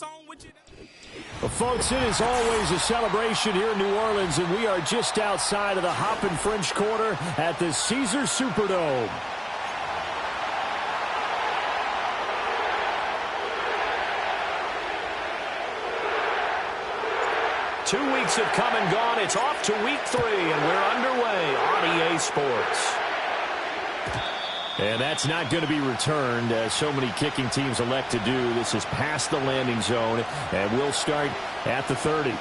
Well, folks, it is always a celebration here in New Orleans, and we are just outside of the Hoppin' French Quarter at the Caesars Superdome. Two weeks have come and gone. It's off to week 3, and we're underway on EA Sports. And that's not going to be returned, as so many kicking teams elect to do. This is past the landing zone, and we'll start at the 30.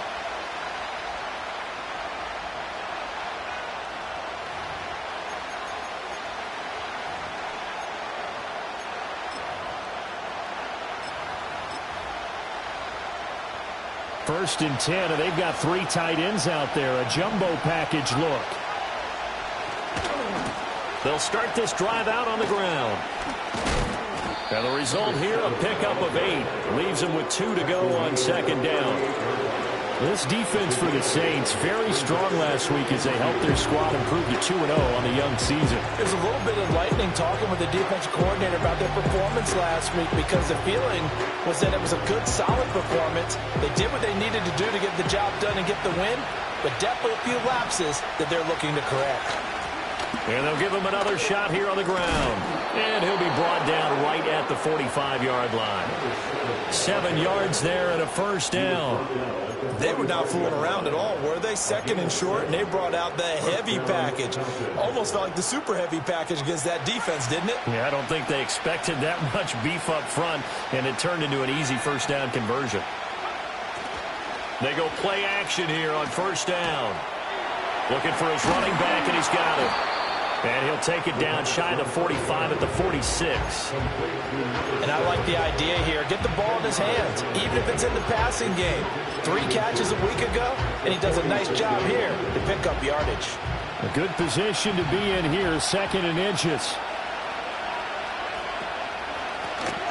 First and 10, and they've got 3 tight ends out there. A jumbo package look. They'll start this drive out on the ground. And the result here, a pickup of 8. Leaves them with 2 to go on second down. This defense for the Saints, very strong last week as they helped their squad improve to 2-0 on the young season. There's a little bit of lightning talking with the defensive coordinator about their performance last week, because the feeling was that it was a good, solid performance. They did what they needed to do to get the job done and get the win, but definitely a few lapses that they're looking to correct. And they'll give him another shot here on the ground. And he'll be brought down right at the 45-yard line. 7 yards there and a first down. They were not fooling around at all, were they? Second and short, and they brought out the heavy package. Almost felt like the super heavy package against that defense, didn't it? Yeah, I don't think they expected that much beef up front, and it turned into an easy first down conversion. They go play action here on first down. Looking for his running back, and he's got it. And he'll take it down shy of the 45 at the 46. And I like the idea here. Get the ball in his hands, even if it's in the passing game. 3 catches a week ago, and he does a nice job here to pick up yardage. A good position to be in here, second and inches.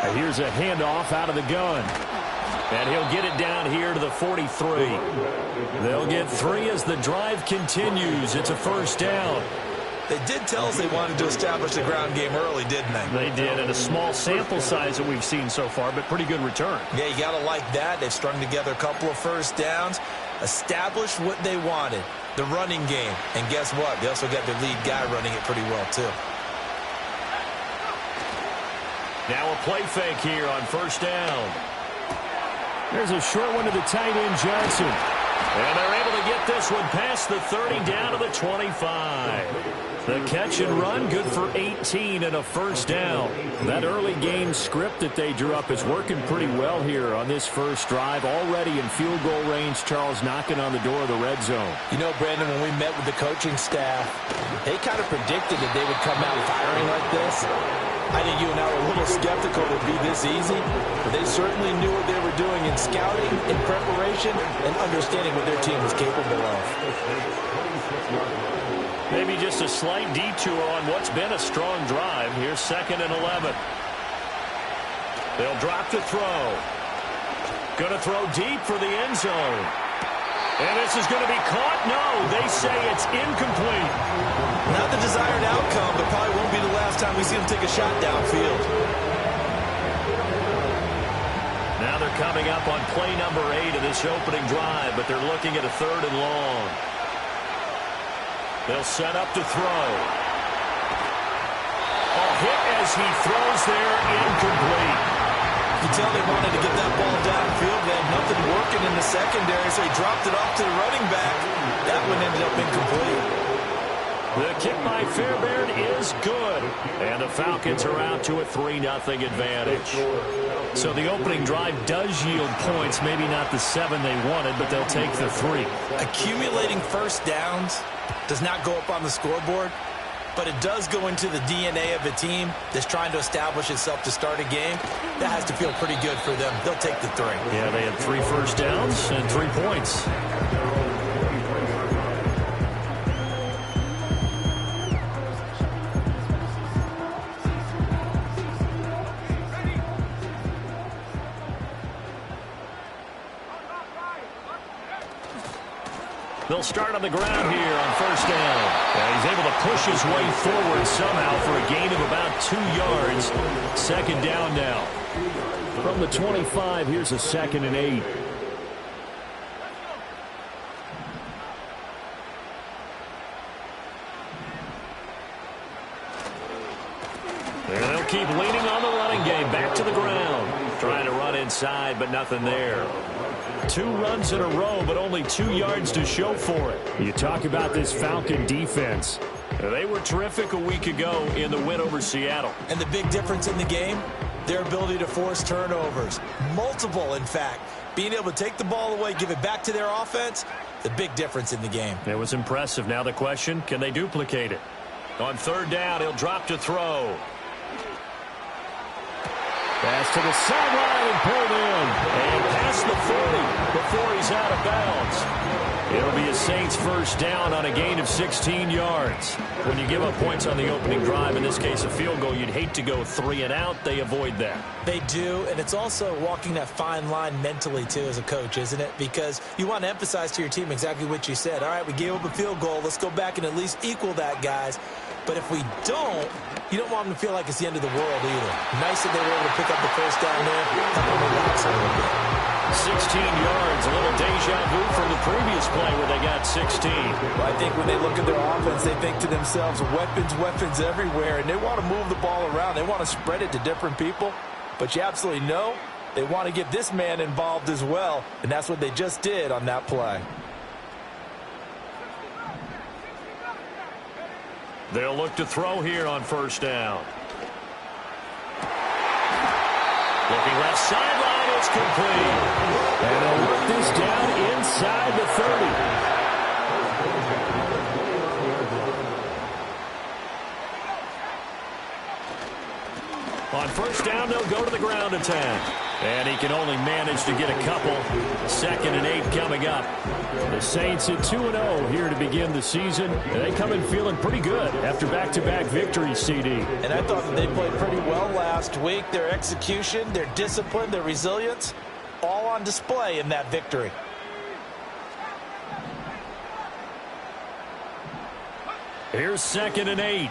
And here's a handoff out of the gun. And he'll get it down here to the 43. They'll get 3 as the drive continues. It's a first down. They did tell us they wanted to establish the ground game early, didn't they? They did, and a small sample size that we've seen so far, but pretty good return. Yeah, you got to like that. They've strung together a couple of first downs, established what they wanted, the running game. And guess what? They also got their lead guy running it pretty well, too. Now a play fake here on first down. There's a short one to the tight end, Johnson. And they're able to get this one past the 30 down to the 25. The catch and run, good for 18 and a first down. That early game script that they drew up is working pretty well here on this first drive. Already in field goal range, Charles knocking on the door of the red zone. You know, Brandon, when we met with the coaching staff, they kind of predicted that they would come out firing like this. I think you and I were a little skeptical it would be this easy, but they certainly knew what they were doing in scouting, in preparation, and understanding what their team was capable of. Maybe just a slight detour on what's been a strong drive. Here's second and 11. They'll drop the throw. Going to throw deep for the end zone. And this is going to be caught? No, they say it's incomplete. Not the desired outcome, but probably won't be the last time we see him take a shot downfield. Now they're coming up on play number 8 of this opening drive, but they're looking at a 3rd and long. They'll set up to throw. A hit as he throws there, incomplete. You can tell they wanted to get that ball downfield. They had nothing working in the secondary, so he dropped it off to the running back. That one ended up incomplete. The kick by Fairbairn is good. And the Falcons are out to a 3-0 advantage. So the opening drive does yield points. Maybe not the 7 they wanted, but they'll take the 3. Accumulating first downs does not go up on the scoreboard, but it does go into the DNA of a team that's trying to establish itself to start a game. That has to feel pretty good for them. They'll take the 3. Yeah, they had 3 first downs and 3 points. They'll They'll start on the ground here on first down. And he's able to push his way forward somehow for a gain of about 2 yards. Second down now. From the 25, here's a 2nd and 8. And they'll keep leaning on the running game. Back to the ground. Trying to run inside, but nothing there. 2 runs in a row, but only 2 yards to show for it. You talk about this Falcon defense. They were terrific a week ago in the win over Seattle. And the big difference in the game, their ability to force turnovers. Multiple, in fact. Being able to take the ball away, give it back to their offense, the big difference in the game. It was impressive. Now the question, can they duplicate it? On third down, he'll drop to throw. Pass to the sideline and pulled in. And past the 40 before he's out of bounds. It'll be a Saints first down on a gain of 16 yards. When you give up points on the opening drive, in this case a field goal, you'd hate to go 3 and out. They avoid that. They do, and it's also walking that fine line mentally, too, as a coach, isn't it? Because you want to emphasize to your team exactly what you said. All right, we gave up a field goal. Let's go back and at least equal that, guys. But if we don't, you don't want them to feel like it's the end of the world either. Nice that they were able to pick up the first down there. Help them relax a little bit. 16 yards, a little deja vu from the previous play where they got 16. Well, I think when they look at their offense, they think to themselves, weapons, weapons everywhere, and they want to move the ball around. They want to spread it to different people, but you absolutely know they want to get this man involved as well, and that's what they just did on that play. They'll look to throw here on first down. Looking left sideline, it's complete. And they'll work this down inside the 30. On first down, they'll go to the ground attack. And he can only manage to get a couple. 2nd and 8 coming up. The Saints at 2-0 here to begin the season. They come in feeling pretty good after back-to-back victories, CD. And I thought that they played pretty well last week. Their execution, their discipline, their resilience, all on display in that victory. Here's 2nd and 8.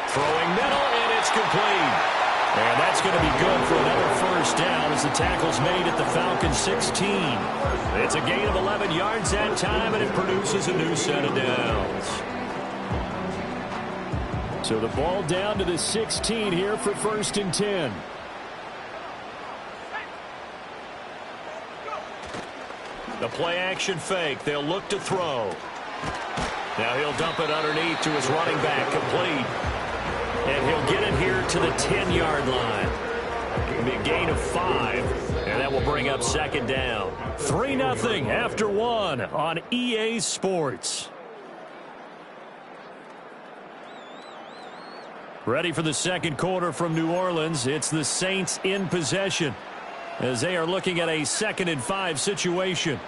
Throwing middle, and it's complete. And that's going to be good for another first down as the tackle's made at the Falcons' 16. It's a gain of 11 yards that time, and it produces a new set of downs. So the ball down to the 16 here for 1st and 10. The play action fake. They'll look to throw. Now he'll dump it underneath to his running back, complete. And he'll get it here to the 10-yard line. It'll be a gain of 5, and that will bring up 2nd down. 3-0 after 1 on EA Sports. Ready for the second quarter from New Orleans. It's the Saints in possession as they are looking at a 2nd and 5 situation.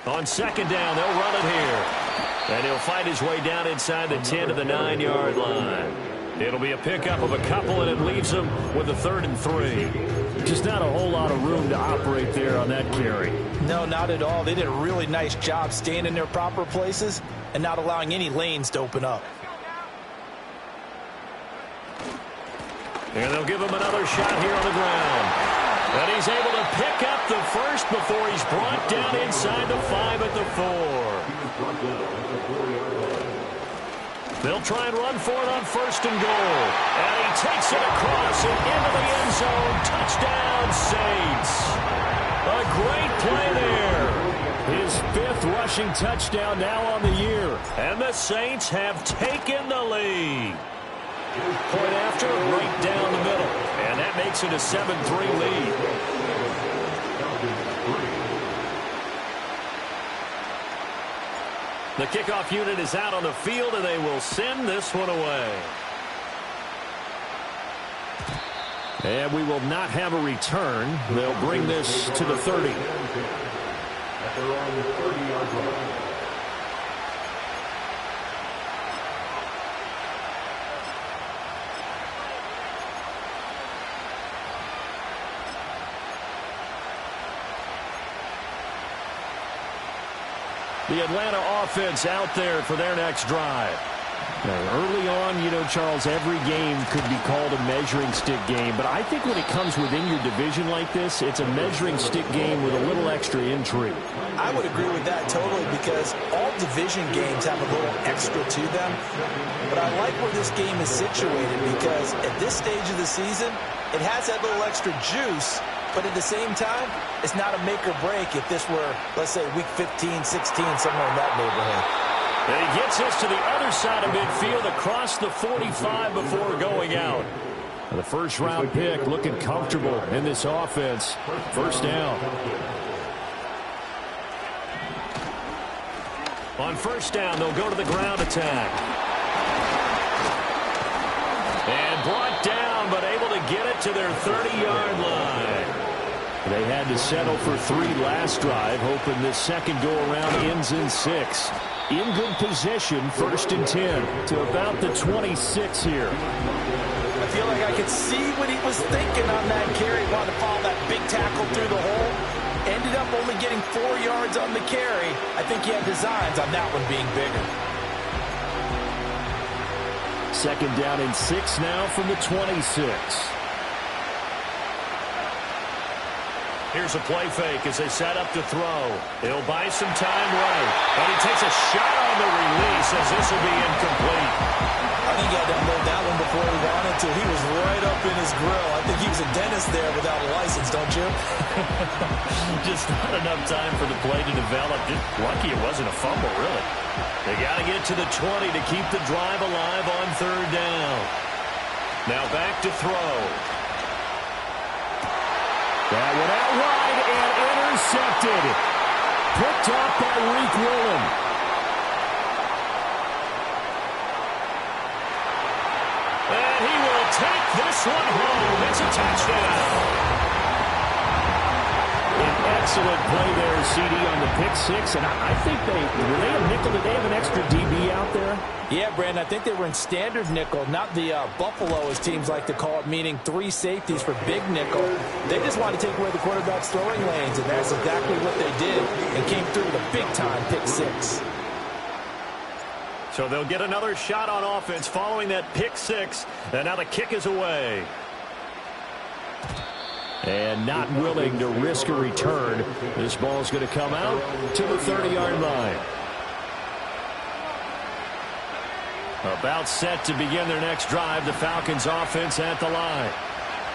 On 2nd down, they'll run it here. And he'll fight his way down inside the 10 to the 9-yard line. It'll be a pickup of a couple, and it leaves them with a 3rd and 3. Just not a whole lot of room to operate there on that carry. No, not at all. They did a really nice job staying in their proper places and not allowing any lanes to open up. And they'll give him another shot here on the ground. And he's able to pick up the first before he's brought down inside the 5 at the 4. They'll try and run for it on 1st and goal. And he takes it across and into the end zone. Touchdown, Saints. A great play there. His 5th rushing touchdown now on the year. And the Saints have taken the lead. Point after, right down the middle. And that makes it a 7-3 lead. The kickoff unit is out on the field, and they will send this one away. And we will not have a return. They'll bring this to the 30. At their own 30-yard line. The Atlanta offense out there for their next drive. Now, early on, Charles, every game could be called a measuring stick game. But I think when it comes within your division like this, it's a measuring stick game with a little extra intrigue. I would agree with that totally because all division games have a little extra to them. But I like where this game is situated because at this stage of the season, it has that little extra juice. But at the same time, it's not a make or break if this were, let's say, week 15, 16, somewhere in that neighborhood. And he gets us to the other side of midfield across the 45 before going out. The first-round pick looking comfortable in this offense. First down. On first down, they'll go to the ground attack. And brought down, but able to get it to their 30-yard line. They had to settle for 3 last drive, hoping this second go-around ends in 6. In good position, 1st and 10 to about the 26 here. I feel like I could see what he was thinking on that carry. Wanted to follow that big tackle through the hole. Ended up only getting 4 yards on the carry. I think he had designs on that one being bigger. Second down and 6 now from the 26. Here's a play fake as they set up to throw. He'll buy some time right. And he takes a shot on the release as this will be incomplete. I think he had to unload that one before he wanted to. He was right up in his grill. I think he was a dentist there without a license, don't you? Just not enough time for the play to develop. Just lucky it wasn't a fumble, really. They got to get to the 20 to keep the drive alive on 3rd down. Now back to throw. That one out wide and intercepted. Picked off by Reek Woolen. And he will take this one home. It's a touchdown. An excellent play there, CD, on the pick 6. And I think were they a nickel? Did they have an extra DB out there? Yeah, Brandon, I think they were in standard nickel, not the Buffalo, as teams like to call it, meaning 3 safeties for big nickel. They just wanted to take away the quarterback's throwing lanes, and that's exactly what they did and came through with a big-time pick 6. So they'll get another shot on offense following that pick 6, and now the kick is away. And not willing to risk a return. This ball's going to come out to the 30-yard line. About set to begin their next drive, the Falcons offense at the line.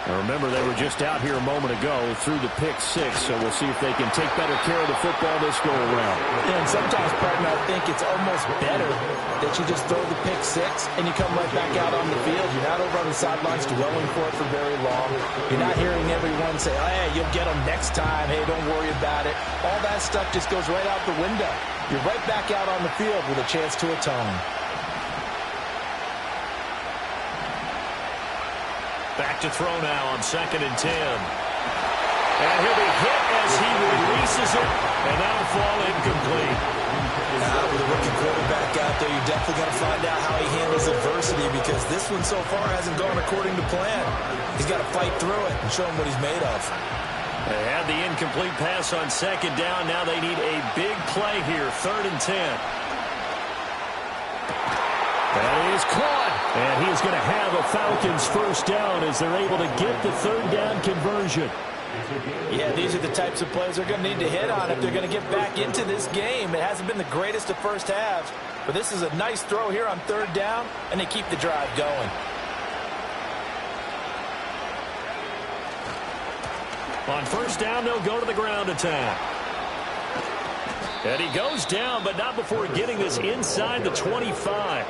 Now remember, they were just out here a moment ago through the pick 6, so we'll see if they can take better care of the football this go around. Yeah, and sometimes, partner, I think it's almost better that you just throw the pick 6 and you come right back out on the field. You're not over on the sidelines dwelling for it for very long. You're not hearing everyone say, hey, you'll get them next time. Hey, don't worry about it. All that stuff just goes right out the window. You're right back out on the field with a chance to atone. Back to throw now on 2nd and 10. And he'll be hit as he releases it, and that'll fall incomplete. With a rookie quarterback out there, you definitely got to find out how he handles adversity because this one so far hasn't gone according to plan. He's got to fight through it and show him what he's made of. They had the incomplete pass on 2nd down. Now they need a big play here, 3rd and 10. That is caught, and he is going to have a Falcons first down as they're able to get the 3rd down conversion. Yeah, these are the types of plays they're going to need to hit on if they're going to get back into this game. It hasn't been the greatest of first halves, but this is a nice throw here on 3rd down, and they keep the drive going. On first down, they'll go to the ground attack. And he goes down, but not before getting this inside the 25.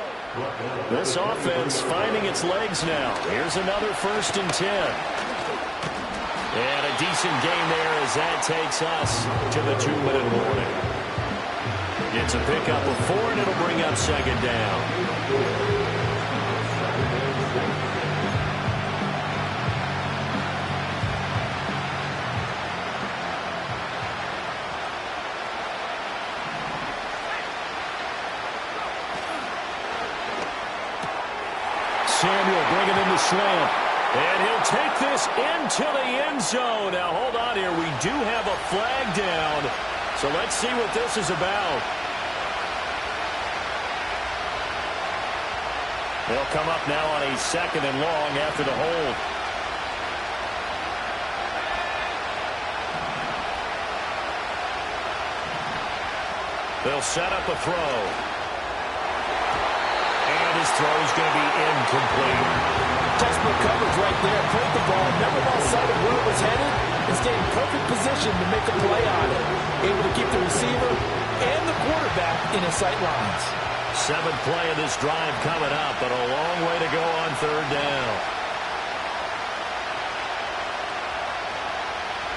This offense finding its legs now. Here's another 1st and 10. And a decent game there as that takes us to the 2-minute warning. It's a pickup of 4, and it'll bring up 2nd down. Samuel bringing in the slant. And he'll take this into the end zone. Now, hold on here. We do have a flag down. So let's see what this is about. They'll come up now on a 2nd and long after the hold. They'll set up a throw. And his throw is going to be incomplete. Textbook coverage right there. Played the ball, never lost sight of where it was headed, and stayed in perfect position to make a play on it. Able to keep the receiver and the quarterback in his sight lines. 7th play of this drive coming up, but a long way to go on 3rd down.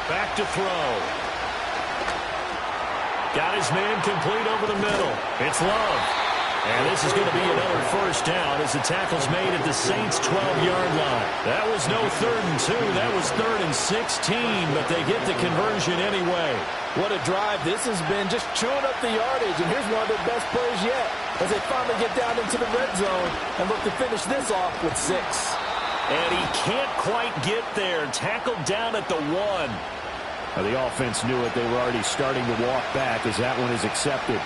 Back to throw. Got his man complete over the middle. It's Love. And this is going to be another 1st down as the tackle's made at the Saints' 12-yard line. That was no 3rd and 2. That was 3rd and 16, but they get the conversion anyway. What a drive this has been, just chewing up the yardage. And here's one of their best plays yet as they finally get down into the red zone and look to finish this off with 6. And he can't quite get there. Tackled down at the 1. The offense knew it. They were already starting to walk back as that one is accepted.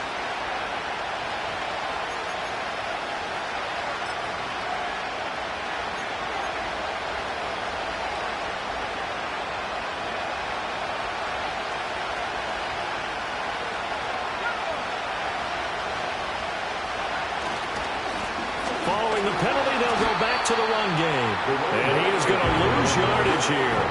Following the penalty, they'll go back to the run game. And he is going to lose yardage here.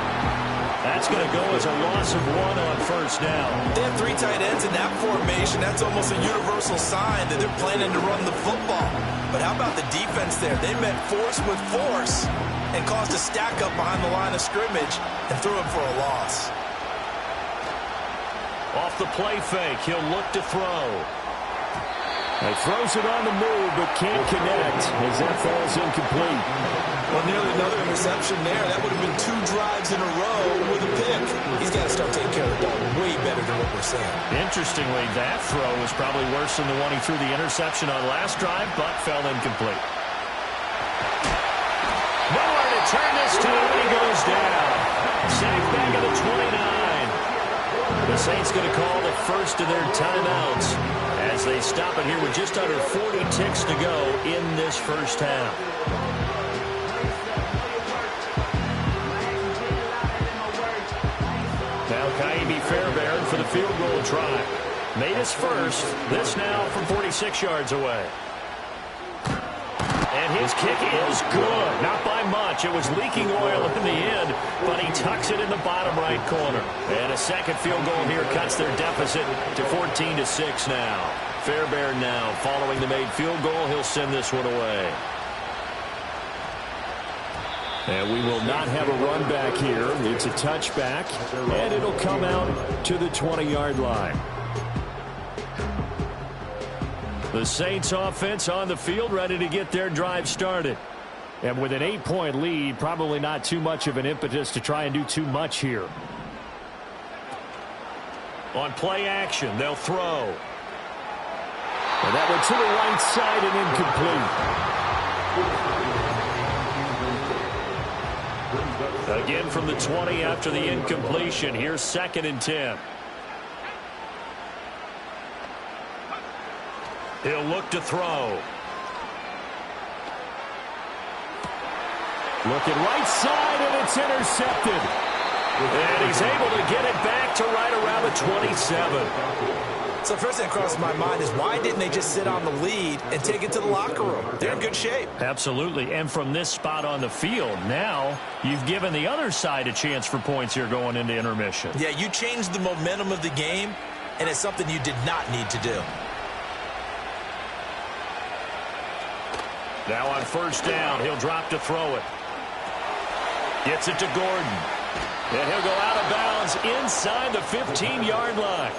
That's going to go as a loss of 1 on 1st down. They have 3 tight ends in that formation. That's almost a universal sign that they're planning to run the football. But how about the defense there? They met force with force and caused a stack up behind the line of scrimmage and threw him for a loss. Off the play fake, he'll look to throw. He throws it on the move, but can't connect as that falls incomplete. Well, nearly another interception there. That would have been 2 drives in a row with a pick. He's got to start taking care of the ball way better than what we're saying. Interestingly, that throw was probably worse than the one he threw the interception on last drive, but fell incomplete. Nowhere to turn this to, and he goes down. Sacked back at the 29. The Saints going to call the first of their timeouts as they stop it here with just under 40 ticks to go in this 1st half. Now Kaimi Fairbairn for the field goal try. Made his first. This now from 46 yards away. And his kick is good. Not by much. It was leaking oil in the end, but he tucks it in the bottom right corner. And a 2nd field goal here cuts their deficit to 14-6 now. Fairbairn now following the made field goal. He'll send this one away. And we will not have a run back here. It's a touchback, and it'll come out to the 20-yard line. The Saints offense on the field ready to get their drive started. And with an 8-point lead, probably not too much of an impetus to try and do too much here. On play action, they'll throw. And that went to the right side and incomplete. Again from the 20 after the incompletion. Here's 2nd and 10. He'll look to throw. Looking right side, and it's intercepted. And he's able to get it back to right around the 27. So first thing that crosses my mind is why didn't they just sit on the lead and take it to the locker room? They're in good shape. Absolutely. And from this spot on the field, now you've given the other side a chance for points here going into intermission. Yeah, you changed the momentum of the game, and it's something you did not need to do. Now on 1st down, he'll drop to throw it. Gets it to Gordon. And he'll go out of bounds inside the 15-yard line.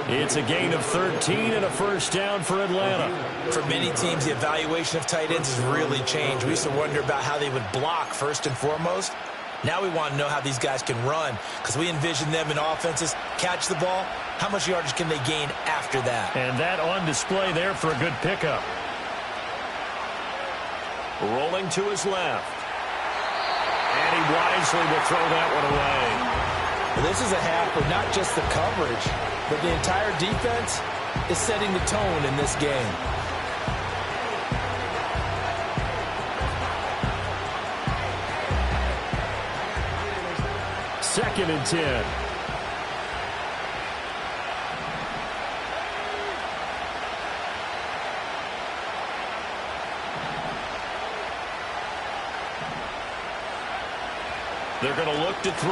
It's a gain of 13 and a 1st down for Atlanta. For many teams, the evaluation of tight ends has really changed. We used to wonder about how they would block first and foremost. Now we want to know how these guys can run because we envision them in offenses, catch the ball. How much yardage can they gain after that? And that on display there for a good pickup. Rolling to his left. And he wisely will throw that one away. Well, this is a half where not just the coverage, but the entire defense is setting the tone in this game. 2nd and 10. They're going to look to throw.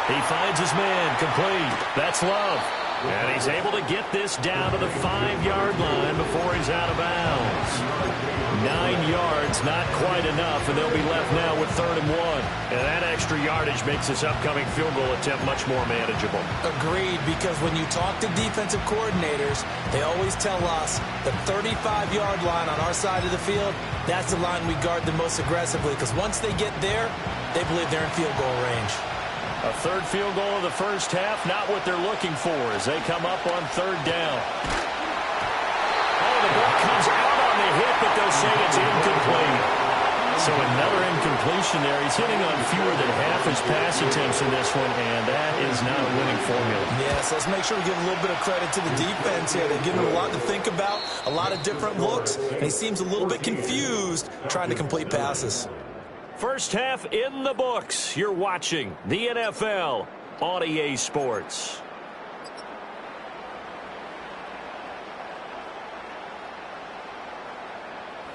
He finds his man, complete. That's Love. And he's able to get this down to the 5-yard line before he's out of bounds. 9 yards, not quite enough, and they'll be left now with 3rd and 1. And that extra yardage makes this upcoming field goal attempt much more manageable. Agreed, because when you talk to defensive coordinators, they always tell us the 35-yard line on our side of the field, that's the line we guard the most aggressively, because once they get there, they believe they're in field goal range. A 3rd field goal of the first half, not what they're looking for as they come up on 3rd down. Oh, the ball comes out on the hit, but they'll say it's incomplete. So another incompletion there. He's hitting on fewer than half his pass attempts in this one, and that is not a winning formula. Yes, let's make sure we give a little bit of credit to the defense here. They've given him a lot to think about, a lot of different looks, and he seems a little bit confused trying to complete passes. First half in the books. You're watching the NFL on EA Sports.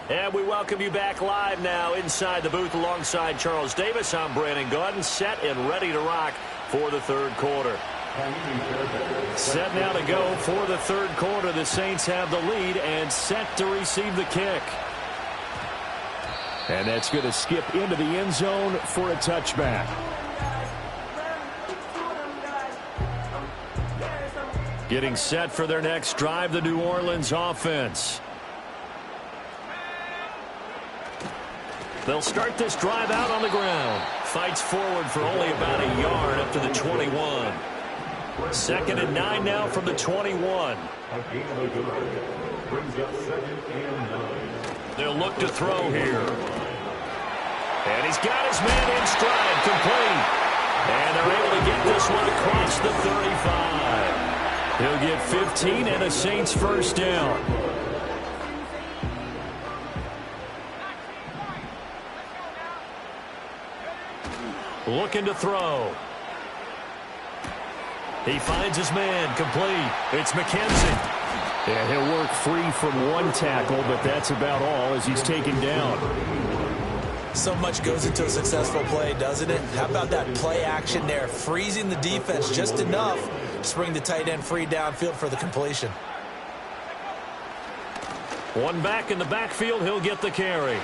And we welcome you back live now inside the booth alongside Charles Davis. I'm Brandon Gaudin, set and ready to rock for the 3rd quarter. Set now to go for the 3rd quarter. The Saints have the lead and set to receive the kick. And that's going to skip into the end zone for a touchback. Getting set for their next drive, the New Orleans offense. They'll start this drive out on the ground. Fights forward for only about a yard up to the 21. 2nd and 9 now from the 21. They'll look to throw here. And he's got his man in stride, complete. And they're able to get this one across the 35. He'll get 15 and a Saints first down. Looking to throw. He finds his man, complete. It's McKenzie. And he'll work free from one tackle, but that's about all as he's taken down. So much goes into a successful play, doesn't it? How about that play action there, freezing the defense just enough to bring the tight end free downfield for the completion. One back in the backfield, he'll get the carry.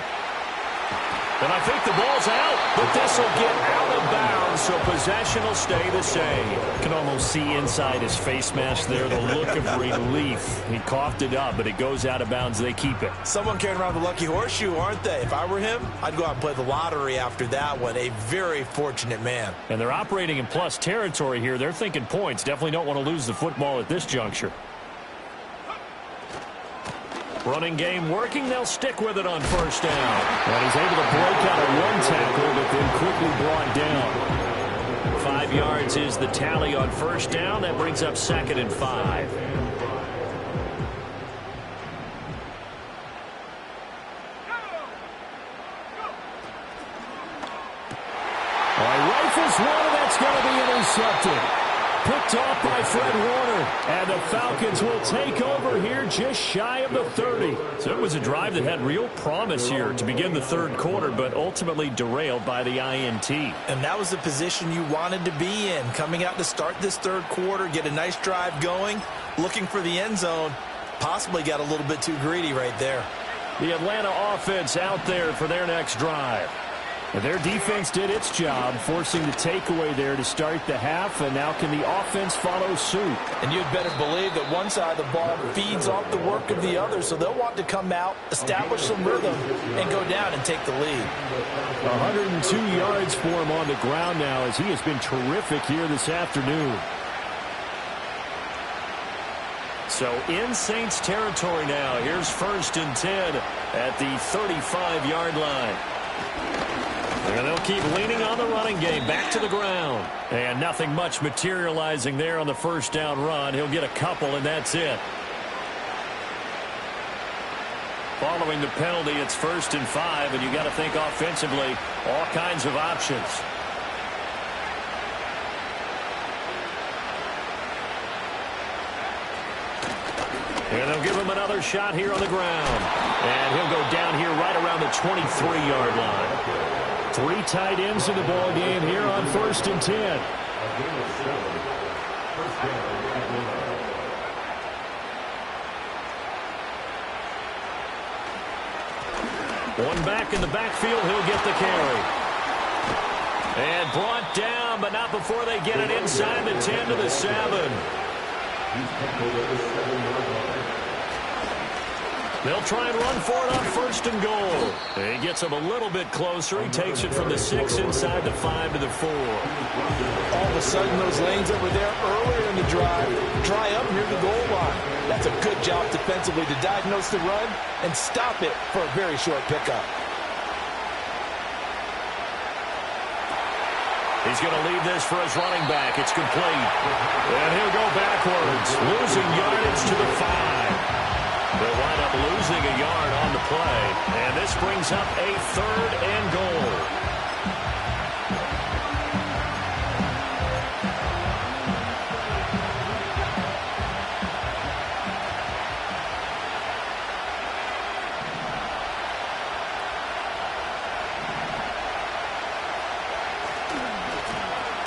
And I think the ball's out, but this will get out of bounds, so possession will stay the same. You can almost see inside his face mask there the look of relief. He coughed it up, but it goes out of bounds. They keep it. Someone carrying around the lucky horseshoe, aren't they? If I were him, I'd go out and play the lottery after that one. A very fortunate man. And they're operating in plus territory here. They're thinking points. Definitely don't want to lose the football at this juncture. Running game working. They'll stick with it on first down. And he's able to break out of one tackle, but then quickly brought down. 5 yards is the tally on first down. That brings up 2nd and 5. Rifles one, and that's going to be intercepted. Picked off by Fred Warner. And the Falcons will take over here just shy of the 30. So it was a drive that had real promise here to begin the 3rd quarter, but ultimately derailed by the INT. And that was the position you wanted to be in. Coming out to start this 3rd quarter, get a nice drive going, looking for the end zone. Possibly got a little bit too greedy right there. The Atlanta offense out there for their next drive. Their defense did its job, forcing the takeaway there to start the half, and now can the offense follow suit? And you'd better believe that one side of the ball feeds off the work of the other, so they'll want to come out, establish some rhythm, and go down and take the lead. 102 yards for him on the ground now, as he has been terrific here this afternoon. So in Saints territory now. Here's 1st and 10 at the 35-yard line. And they'll keep leaning on the running game. Back to the ground. And nothing much materializing there on the first down run. He'll get a couple, and that's it. Following the penalty, it's 1st and 5, and you got to think offensively, all kinds of options. And they'll give him another shot here on the ground. And he'll go down here right around the 23-yard line. 3 tight ends in the ball game here on 1st and 10. One back in the backfield, he'll get the carry. And brought down, but not before they get it inside the 10 to the 7. They'll try and run for it on 1st and goal. He gets him a little bit closer. He takes it from the 6 inside the 5 to the 4. All of a sudden, those lanes over there earlier in the drive dry up near the goal line. That's a good job defensively to diagnose the run and stop it for a very short pickup. He's going to leave this for his running back. It's complete. And he'll go backwards, losing yardage to the 5. They'll wind up losing a yard on the play. And this brings up a 3rd and goal.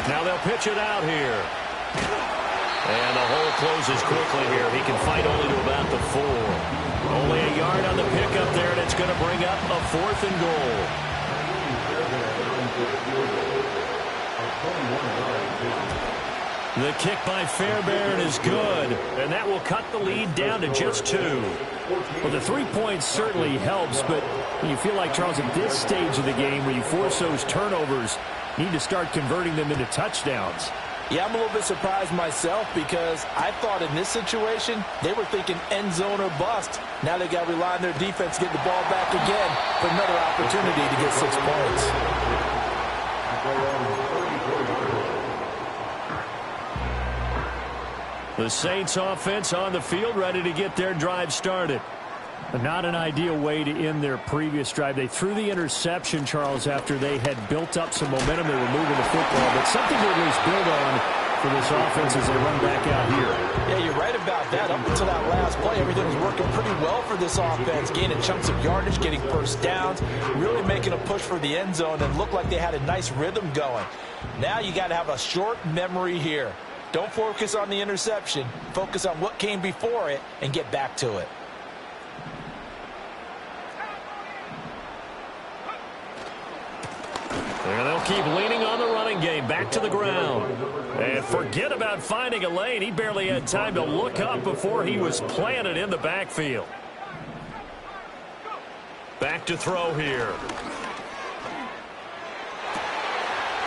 Now they'll pitch it out here. And the hole closes quickly here. He can fight only to about the 4. Only a yard on the pickup there, and it's going to bring up a 4th and goal. The kick by Fairbairn is good, and that will cut the lead down to just 2. Well, the 3 points certainly helps, but you feel like, Charles, at this stage of the game, when you force those turnovers, you need to start converting them into touchdowns. Yeah, I'm a little bit surprised myself because I thought in this situation they were thinking end zone or bust. Now they got to rely on their defense, get the ball back again for another opportunity to get 6 points. The Saints offense on the field, ready to get their drive started. Not an ideal way to end their previous drive. They threw the interception, Charles, after they had built up some momentum. They were moving the football, but something to at least build on for this offense as they run back out here. Yeah, you're right about that. Up until that last play, everything was working pretty well for this offense, gaining chunks of yardage, getting first downs, really making a push for the end zone, and looked like they had a nice rhythm going. Now you got to have a short memory here. Don't focus on the interception. Focus on what came before it and get back to it. And they'll keep leaning on the running game. Back to the ground. And forget about finding a lane. He barely had time to look up before he was planted in the backfield. Back to throw here.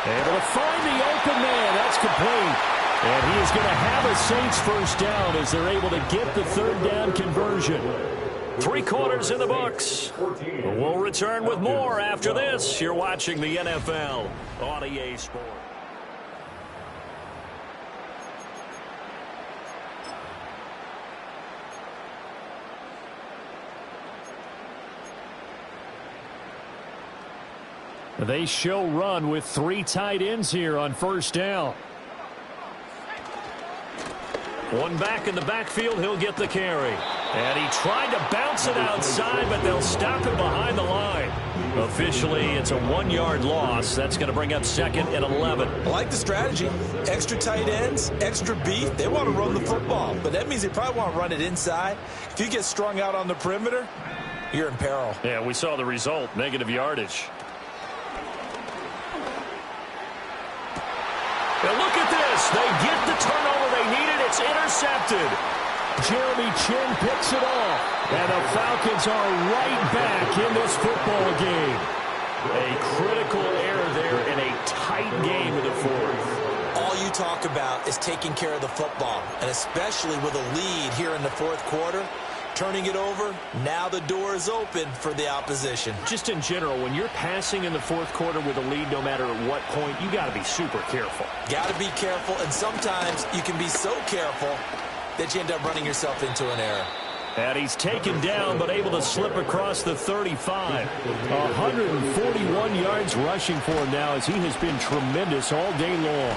Able to find the open man. That's complete. And he is going to have a Saints first down as they're able to get the 3rd down conversion. 3 quarters in the books. We'll return with more after this. You're watching the NFL on EA Sports. They show run with 3 tight ends here on 1st down. One back in the backfield, he'll get the carry. And he tried to bounce it outside, but they'll stop him behind the line. Officially, it's a 1-yard loss. That's going to bring up 2nd and 11. I like the strategy. Extra tight ends, extra beef. They want to run the football, but that means they probably want to run it inside. If you get strung out on the perimeter, you're in peril. Yeah, we saw the result, negative yardage. Now look at this. They get the turnover they needed. It's intercepted. Jeremy Chin picks it off. And the Falcons are right back in this football game. A critical error there in a tight game in the 4th. All you talk about is taking care of the football, and especially with a lead here in the 4th quarter. Turning it over, now the door is open for the opposition. Just in general, when you're passing in the 4th quarter with a lead, no matter at what point, you got to be super careful. Got to be careful, and sometimes you can be so careful that you end up running yourself into an error. And he's taken down, but able to slip across the 35. 141 yards rushing for him now as he has been tremendous all day long.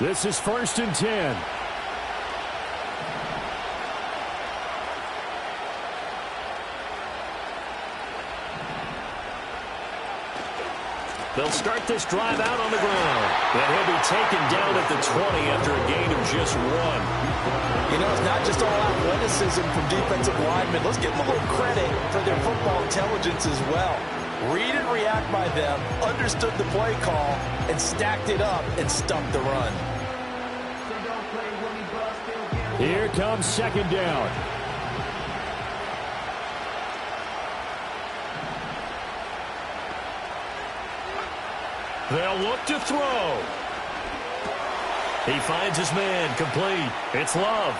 This is 1st and 10. They'll start this drive out on the ground. And he'll be taken down at the 20 after a gain of just 1. You know, it's not just all athleticism from defensive linemen. Let's give them a little credit for their football intelligence as well. Read and react by them, understood the play call, and stacked it up and stumped the run. Here comes 2nd down. They'll look to throw. He finds his man, complete. It's Love.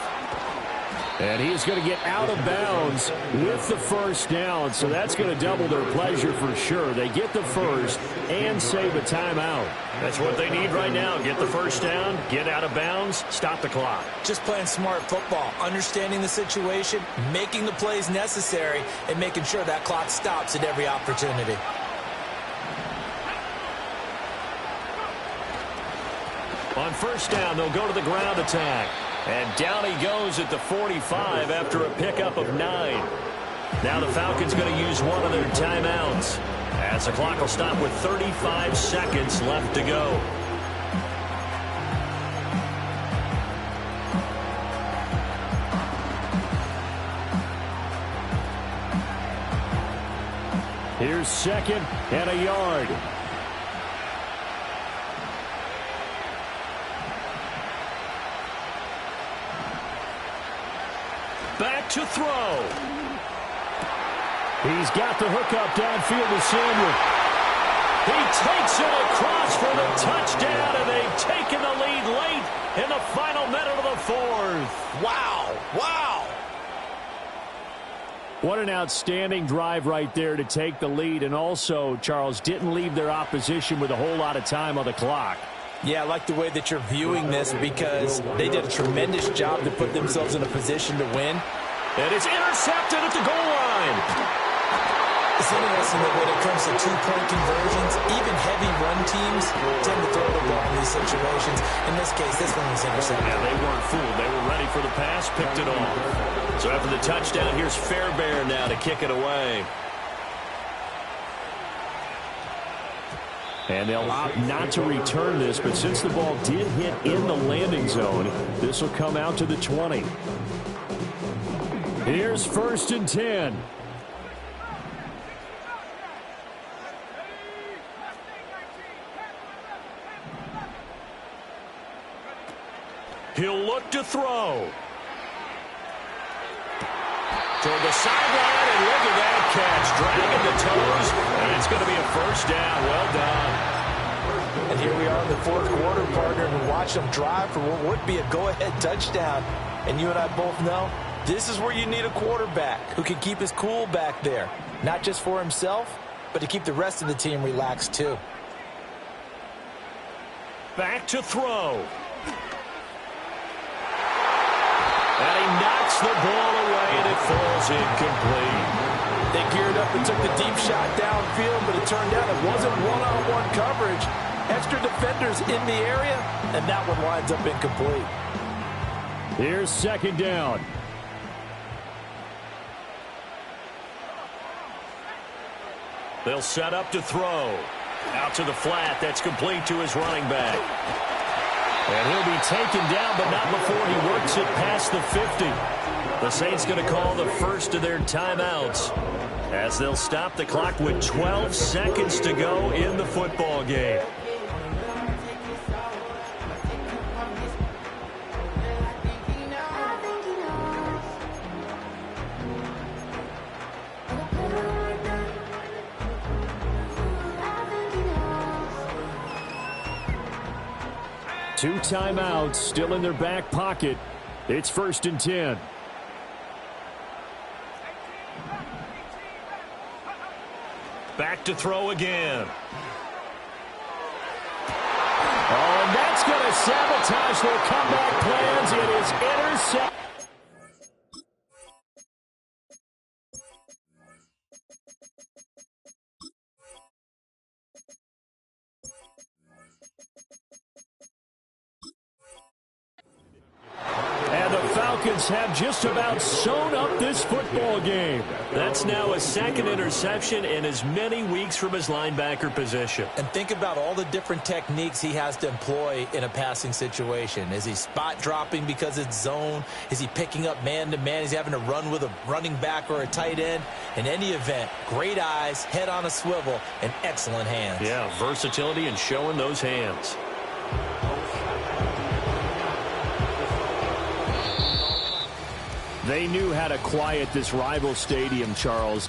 And he is going to get out of bounds with the 1st down, so that's going to double their pleasure for sure. They get the 1st and save a timeout. That's what they need right now. Get the 1st down, get out of bounds, stop the clock. Just playing smart football, understanding the situation, making the plays necessary, and making sure that clock stops at every opportunity. On 1st down, they'll go to the ground attack. And down he goes at the 45 after a pickup of 9. Now the Falcons going to use one of their timeouts, as the clock will stop with 35 seconds left to go. Here's 2nd and a yard. Back to throw. He's got the hookup downfield to Samuel. He takes it across for the touchdown, and they've taken the lead late in the final minute of the 4th. Wow, wow. What an outstanding drive right there to take the lead, and also, Charles, didn't leave their opposition with a whole lot of time on the clock. Yeah, I like the way that you're viewing this because they did a tremendous job to put themselves in a position to win. And it's intercepted at the goal line. It's interesting that when it comes to two-point conversions, even heavy run teams tend to throw the ball in these situations. In this case, this one was intercepted. Yeah, they weren't fooled. They were ready for the pass, picked it off. So after the touchdown, here's Fairbairn now to kick it away. And they'll opt not to return this, but since the ball did hit in the landing zone, this will come out to the 20. Here's 1st and 10. He'll look to throw. Toward the sideline, and look at that catch. Dragging the toes, and it's going to be a 1st down. Well done. And here we are in the 4th quarter, partner, and watch them drive for what would be a go-ahead touchdown. And you and I both know this is where you need a quarterback who can keep his cool back there. Not just for himself, but to keep the rest of the team relaxed too. Back to throw. And he knocks the ball away, and it falls incomplete. They geared up and took the deep shot downfield, but it turned out it wasn't one-on-one coverage. Extra defenders in the area, and that one winds up incomplete. Here's 2nd down. They'll set up to throw. Out to the flat. That's complete to his running back. And he'll be taken down, but not before he works it past the 50. The Saints going to call the first of their timeouts, as they'll stop the clock with 12 seconds to go in the football game. Two timeouts still in their back pocket. It's 1st and 10. Back to throw again. Oh, and that's going to sabotage their comeback plans. It is intercepted. offense have just about sewn up this football game. That's now a second interception in as many weeks from his linebacker position. And think about all the different techniques he has to employ in a passing situation. Is he spot dropping because it's zone? Is he picking up man-to-man? Is he having to run with a running back or a tight end? In any event, great eyes, head on a swivel, and excellent hands. Yeah, versatility and showing those hands. They knew how to quiet this rival stadium, Charles.